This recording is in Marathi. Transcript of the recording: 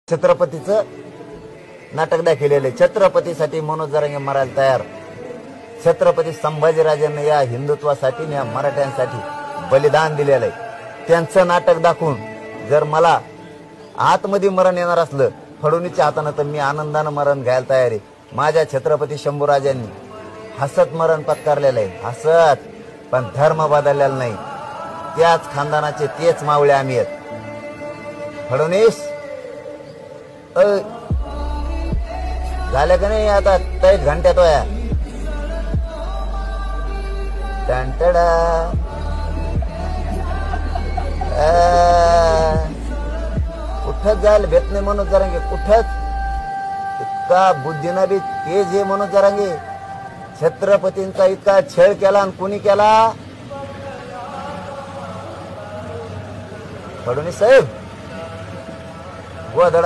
छत्रपतीचं नाटक दाखवलेलं आहे। छत्रपतीसाठी मनोज जरांगे मरायला तयार। छत्रपती संभाजीराजांनी या हिंदुत्वासाठी या मराठ्यांसाठी बलिदान दिलेलं आहे। त्यांचं नाटक दाखवून जर मला आतमध्ये मरण येणार असलं फडणवीसच्या हाताने तर मी आनंदाने मरण घ्यायला तयार आहे। माझ्या छत्रपती शंभूराजांनी हसत मरण पत्करलेलं आहे, हसत, पण धर्म बदललेला नाही। त्याच खानदानाचे तेच मावळे आम्ही आहेत। फडणवीस झालं का नाही आता 3 घंट्यात वया टंटडा कुठंच जायला भेट नाही मनोज जरांगे, कुठंच। इतका बुद्धीनं बी तेज हे मनोज जरांगे। छत्रपतींचा इतका छळ केला आणि कोणी केला? फडणवीस साहेब गोधडा